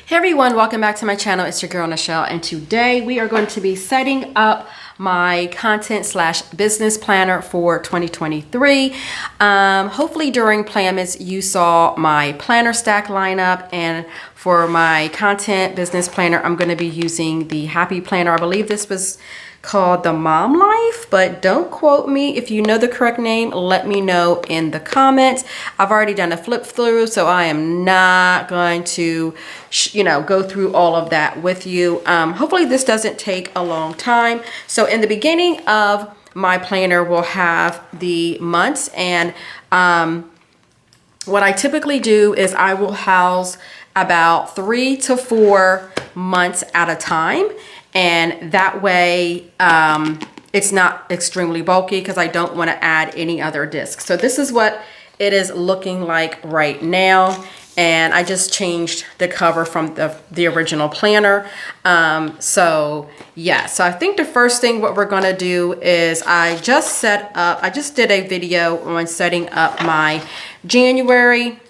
Hey everyone, welcome back to my channel. It's your girl Nichelle, and today we are going to be setting up my content slash business planner for 2023. Hopefully during Planmas you saw my planner stack lineup, and for my content business planner I'm going to be using the Happy Planner. I believe this was called the Mom Life, but don't quote me. If you know the correct name, let me know in the comments. I've already done a flip through, so I am not going to go through all of that with you. Hopefully this doesn't take a long time. So in the beginning of my planner, we'll have the months, and what I typically do is I will house about 3 to 4 months at a time. And that way it's not extremely bulky because I don't want to add any other discs. So this is what it is looking like right now. And I just changed the cover from the original planner. So I think the first thing what we're gonna do is I just did a video on setting up my January.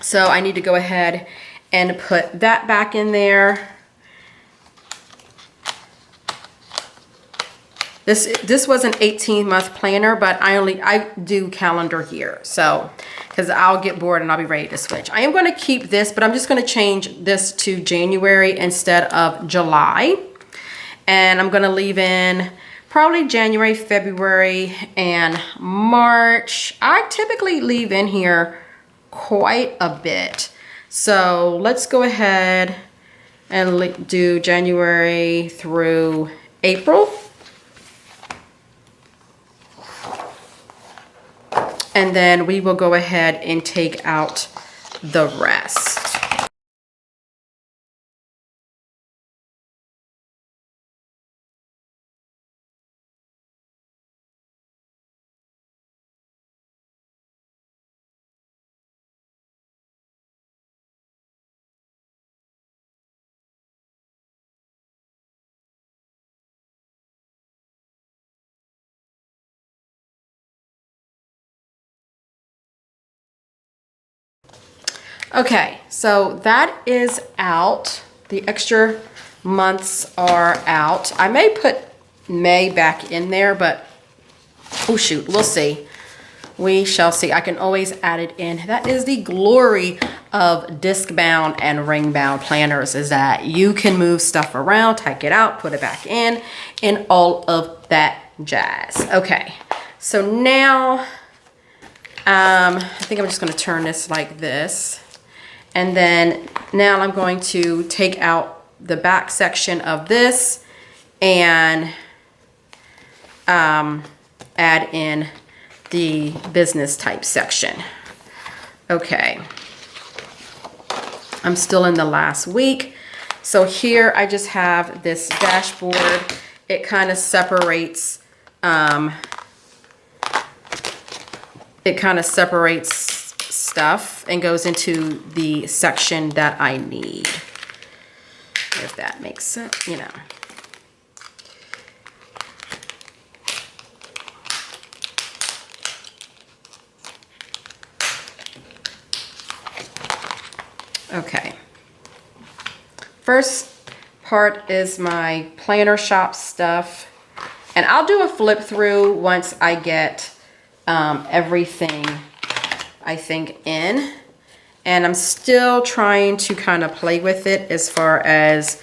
So I need to go ahead and put that back in there. This was an 18-month planner, but I do calendar year, so because I'll get bored and I'll be ready to switch. I am going to keep this, but I'm just going to change this to January instead of July, and I'm going to leave in probably January, February, and March. I typically leave in here quite a bit, so let's go ahead and do January through April. And then we will go ahead and take out the rest. Okay, so that is out. The extra months are out. I may put May back in there, but oh shoot, we'll see. We shall see. I can always add it in. That is the glory of disc bound and ring bound planners, is that you can move stuff around, take it out, put it back in, and all of that jazz. Okay, so now I think I'm just going to turn this like this. And then now I'm going to take out the back section of this and add in the business type section. Okay. I'm still in the last week. So here I just have this dashboard. It kind of separates, stuff and goes into the section that I need, if that makes sense, you know. Okay, first part is my planner shop stuff, and I'll do a flip through once I get everything I think in, and I'm still trying to kind of play with it as far as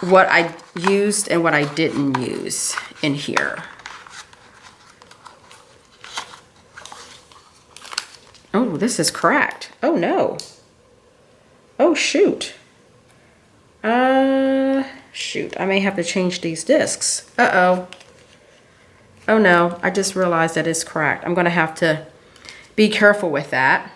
what I used and what I didn't use in here. Oh, this is cracked. Oh no. Oh shoot. Shoot, I may have to change these discs. Uh-oh. Oh no, I just realized that it's cracked. I'm gonna have to be careful with that.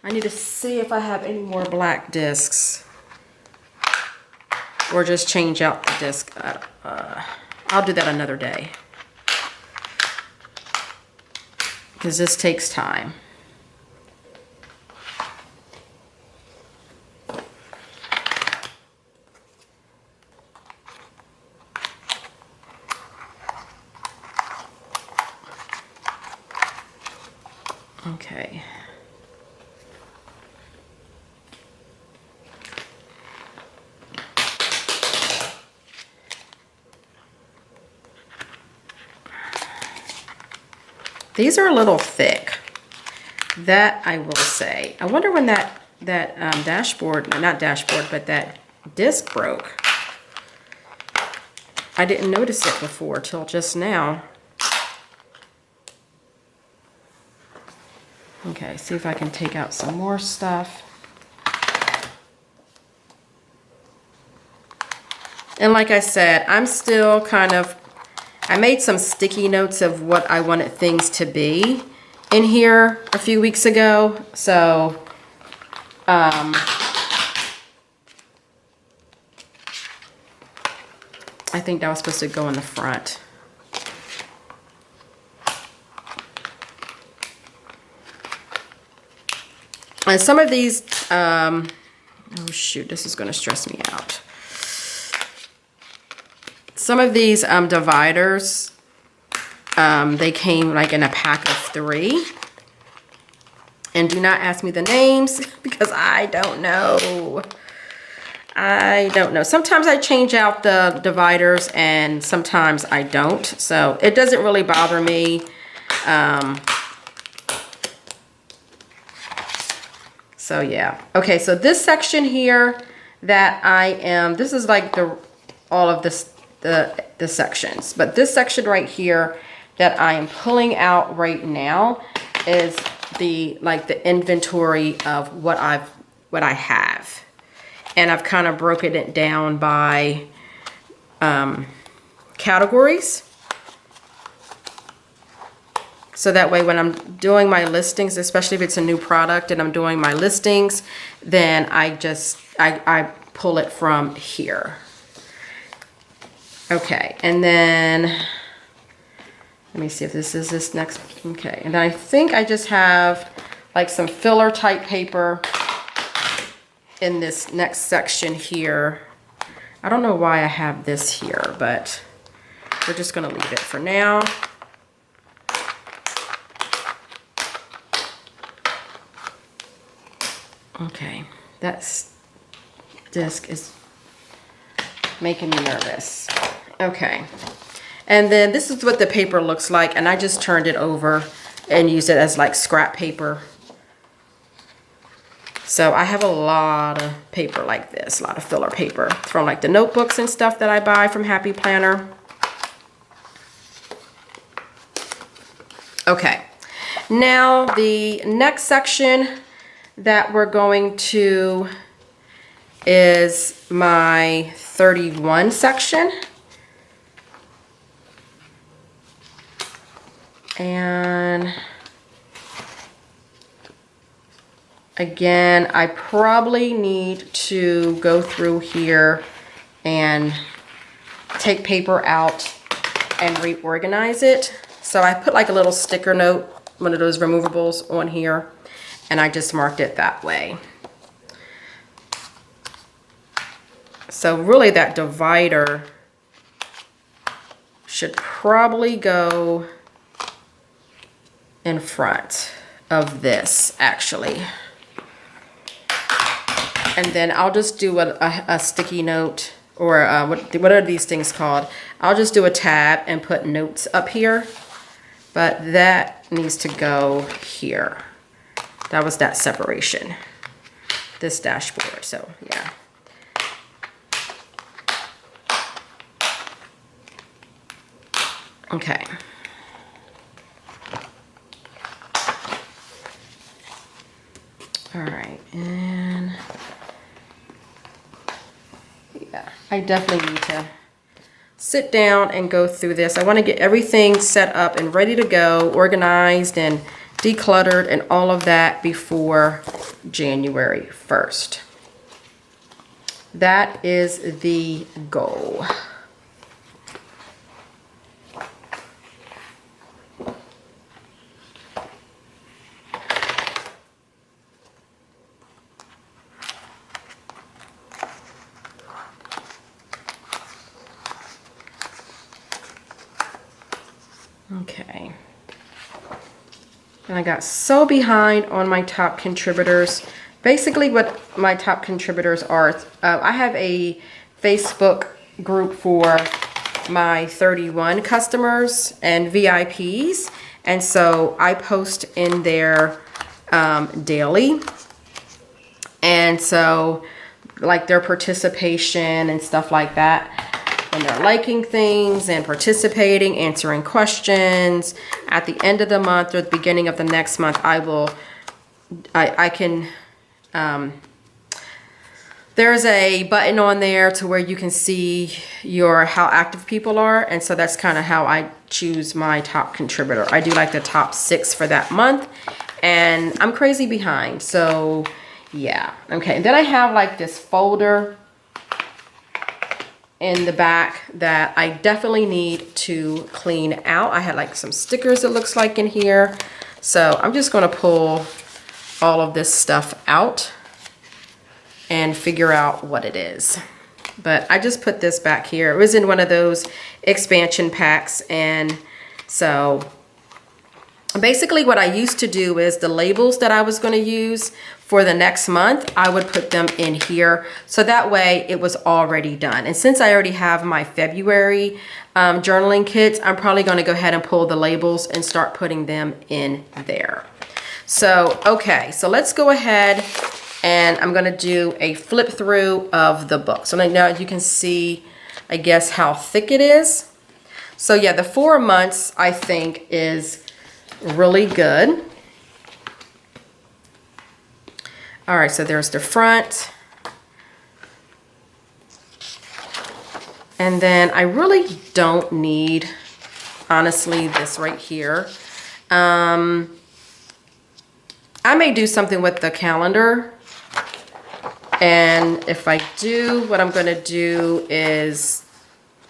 I need to see if I have any more black discs, or just change out the disc. I'll do that another day, because this takes time. Okay. These are a little thick. That I will say. I wonder when that dashboard, not dashboard, but that disc broke. I didn't notice it before till just now. Okay, see if I can take out some more stuff. And like I said, I'm still kind of, I made some sticky notes of what I wanted things to be in here a few weeks ago. So, I think that was supposed to go in the front. And some of these, oh shoot, this is going to stress me out. Some of these dividers, they came like in a pack of 3. And do not ask me the names because I don't know. I don't know. Sometimes I change out the dividers and sometimes I don't. So it doesn't really bother me. So yeah. Okay, so this section here that I am, this is like all of this, the sections. But this section right here that I am pulling out right now is the inventory of what I have. And I've kind of broken it down by categories. So that way when I'm doing my listings, especially if it's a new product and I'm doing my listings, then I pull it from here. Okay, and then let me see if this is this next. Okay, and I think I just have like some filler type paper in this next section here. I don't know why I have this here, but we're just gonna leave it for now. Okay, that disc is making me nervous. Okay, and then this is what the paper looks like, and I just turned it over and used it as like scrap paper. So I have a lot of paper like this, a lot of filler paper from like the notebooks and stuff that I buy from Happy Planner. Okay, now the next section that we're going to is my 31 section. And again, I probably need to go through here and take paper out and reorganize it. So I put like a little sticker note, one of those removables on here, and I just marked it that way. So really that divider should probably go in front of this actually. And then I'll just do a sticky note, or what are these things called? I'll just do a tab and put notes up here, but that needs to go here. That was that separation, this dashboard, so yeah. Okay. All right, and yeah, I definitely need to sit down and go through this. I want to get everything set up and ready to go, organized and decluttered and all of that before January 1st. That is the goal. Okay. And I got so behind on my top contributors. Basically what my top contributors are, I have a Facebook group for my 31 customers and VIPs. And so I post in there daily. And so like their participation and stuff like that. And they're liking things and participating, answering questions. At the end of the month or the beginning of the next month, there's a button on there to where you can see how active people are. And so that's kind of how I choose my top contributor. I do like the top 6 for that month, and I'm crazy behind. So yeah. Okay. And then I have like this folder in the back that I definitely need to clean out. I had like some stickers, it looks like, in here. So I'm just going to pull all of this stuff out and figure out what it is. But I just put this back here. It was in one of those expansion packs. And so basically what I used to do is the labels that I was going to use for the next month, I would put them in here. So that way it was already done. And since I already have my February journaling kits, I'm probably going to go ahead and pull the labels and start putting them in there. So, okay, so let's go ahead and I'm going to do a flip through of the book. So now you can see, I guess, how thick it is. So yeah, the 4 months I think is really good. All right, so there's the front. And then I really don't need, honestly, this right here. I may do something with the calendar. And if I do, what I'm gonna do is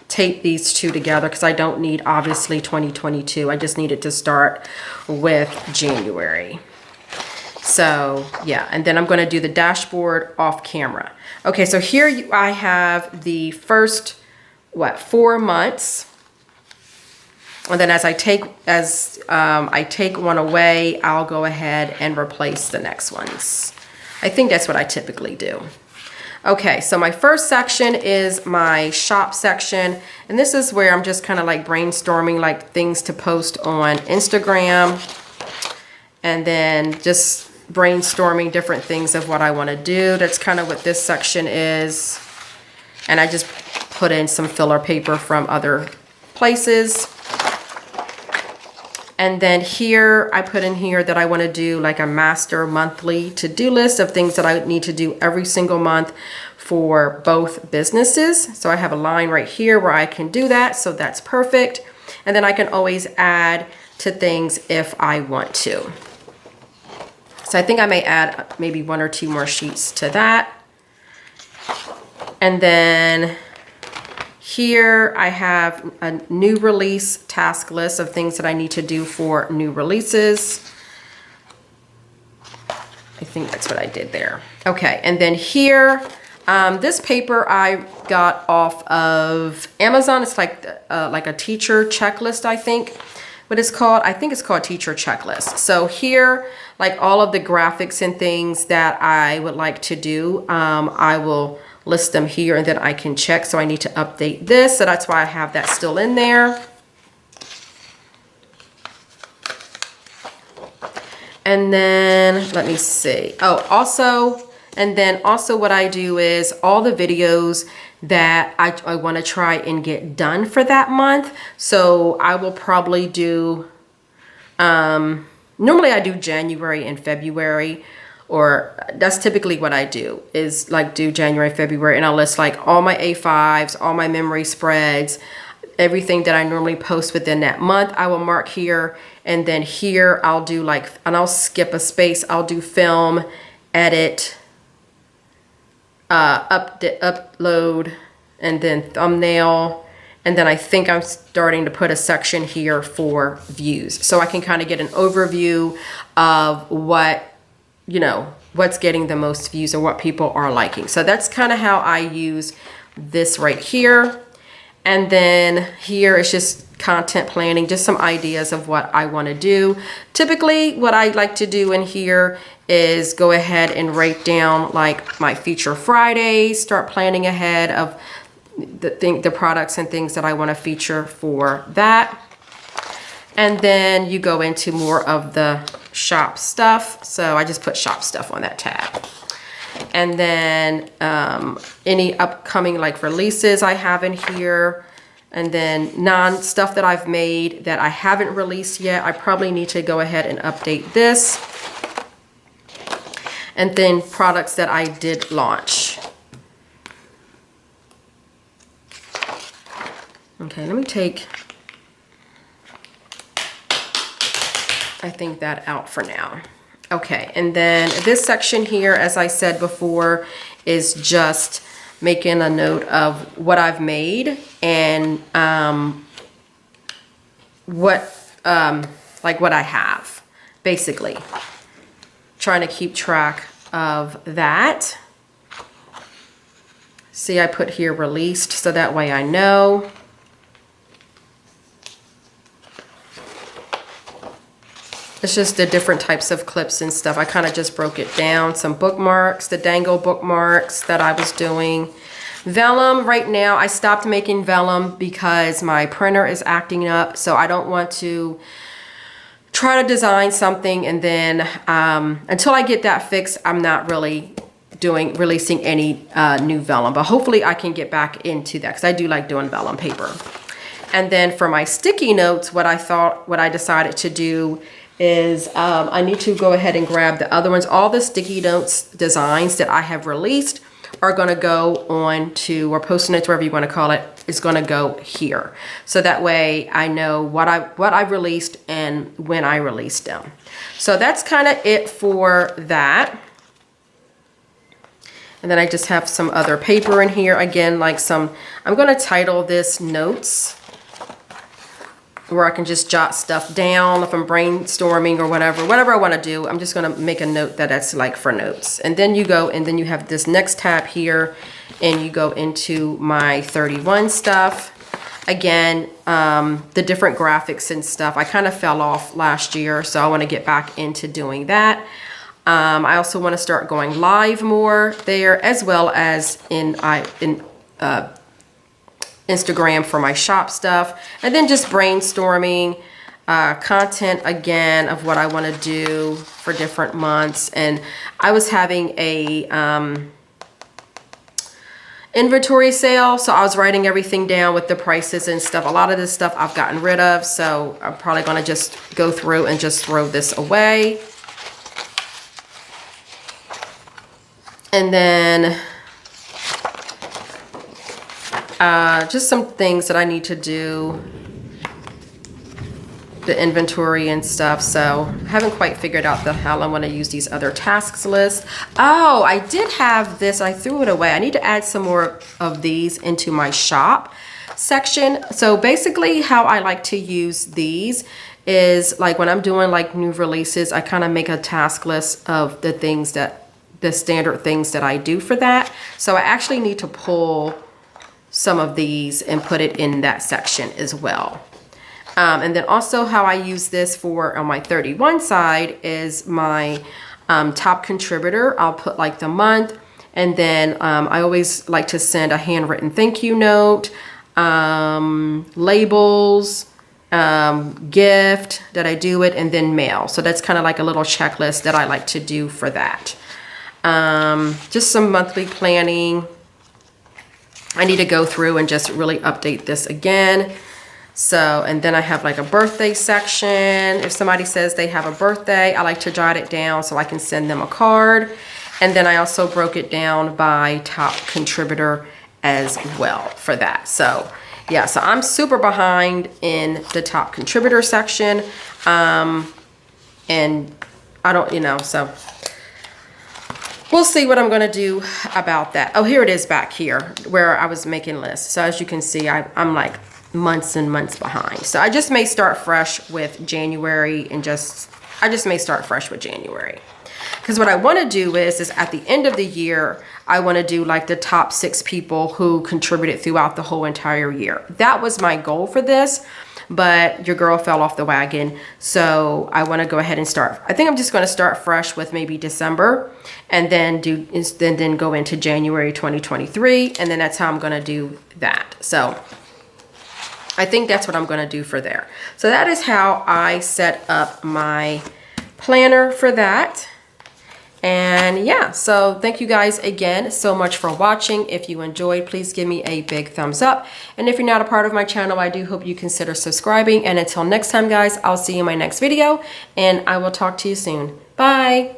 tape these two together because I don't need, obviously, 2022. I just need it to start with January. So yeah, and then I'm going to do the dashboard off camera. Okay, so here I have the first, 4 months. And then as I take one away, I'll go ahead and replace the next ones. I think that's what I typically do. Okay, so my first section is my shop section. And this is where I'm just kind of like brainstorming like things to post on Instagram. And then just brainstorming different things of what I want to do. That's kind of what this section is. And I just put in some filler paper from other places. And then here, I put in here that I want to do like a master monthly to-do list of things that I need to do every single month for both businesses. So I have a line right here where I can do that. So that's perfect. And then I can always add to things if I want to. So I think I may add maybe 1 or 2 more sheets to that. And then here I have a new release task list of things that I need to do for new releases. I think that's what I did there. Okay, and then here, this paper I got off of Amazon. It's like a teacher checklist, I think. What it's called, I think it's called teacher checklist. So here, like all of the graphics and things that I would like to do, I will list them here and then I can check. So I need to update this. So that's why I have that still in there. And then let me see. Oh, also, and then also what I do is all the videos that I want to try and get done for that month. So I will probably do, normally I do January and February, or that's typically what I do, is like do January, February, and I'll list like all my A5s, all my memory spreads, everything that I normally post within that month. I will mark here, and then here I'll do like, and I'll skip a space, I'll do film, edit, upload, and then thumbnail, and then I think I'm starting to put a section here for views, so I can kind of get an overview of what, you know, what's getting the most views or what people are liking. So that's kind of how I use this right here. And then here is just content planning, just some ideas of what I want to do. Typically, what I like to do in here is go ahead and write down like my feature Fridays, start planning ahead of the products and things that I want to feature for that. And then you go into more of the shop stuff. So I just put shop stuff on that tab. And then any upcoming like releases I have in here. And then stuff that I've made that I haven't released yet. I probably need to go ahead and update this. And then products that I did launch. Okay, let me take, I think that out for now. Okay, and then this section here, as I said before, is just making a note of what I've made and what I have, basically. Trying to keep track of that. See, I put here released, so that way I know. It's just the different types of clips and stuff. I kind of just broke it down. Some bookmarks, the dangle bookmarks that I was doing. Vellum, right now, I stopped making vellum because my printer is acting up. So I don't want to try to design something and then until I get that fixed, I'm not really releasing any new vellum. But hopefully I can get back into that because I do like doing vellum paper. And then for my sticky notes, what I decided to do is I need to go ahead and grab the other ones. All the sticky notes designs that I have released are going to go on to, or post notes, whatever you want to call it, is going to go here. So that way I know what I released and when I released them. So that's kind of it for that. And then I just have some other paper in here. Again, like I'm going to title this notes, where I can just jot stuff down if I'm brainstorming or whatever I want to do. I'm just going to make a note that's like for notes. And then you go and then you have this next tab here and you go into my 31 stuff. Again, the different graphics and stuff. I kind of fell off last year, so I want to get back into doing that. I also want to start going live more there, as well as in Instagram for my shop stuff, and then just brainstorming content again of what I want to do for different months. And I was having a inventory sale, so I was writing everything down with the prices and stuff. A lot of this stuff I've gotten rid of, so I'm probably going to just go through and just throw this away. And then just some things that I need to do, the inventory and stuff. So I haven't quite figured out how I want to use these other tasks lists. Oh, I did have this. I threw it away. I need to add some more of these into my shop section. So basically how I like to use these is like when I'm doing like new releases, I kind of make a task list of the standard things that I do for that. So I actually need to pull some of these and put it in that section as well. And then also how I use this on my 31 side is my top contributor. I'll put like the month, and then I always like to send a handwritten thank you note, labels, gift that I do it, and then mail. So that's kind of like a little checklist that I like to do for that. Just some monthly planning. I need to go through and just really update this again. So, and then I have like a birthday section. If somebody says they have a birthday, I like to jot it down so I can send them a card. And then I also broke it down by top contributor as well for that. So yeah, so I'm super behind in the top contributor section. And I don't, so we'll see what I'm going to do about that. Oh, here it is back here where I was making lists. So as you can see, I'm like months and months behind. So I just may start fresh with January because Because what I want to do is at the end of the year, I want to do like the top 6 people who contributed throughout the whole entire year. That was my goal for this, but your girl fell off the wagon. So I want to go ahead and start. I think I'm just going to start fresh with maybe December, and then then go into January 2023. And then that's how I'm going to do that. So I think that's what I'm going to do for there. So that is how I set up my planner for that. And yeah, so thank you guys again so much for watching. If you enjoyed, please give me a big thumbs up. And if you're not a part of my channel, I do hope you consider subscribing. And until next time, guys, I'll see you in my next video, and I will talk to you soon. Bye.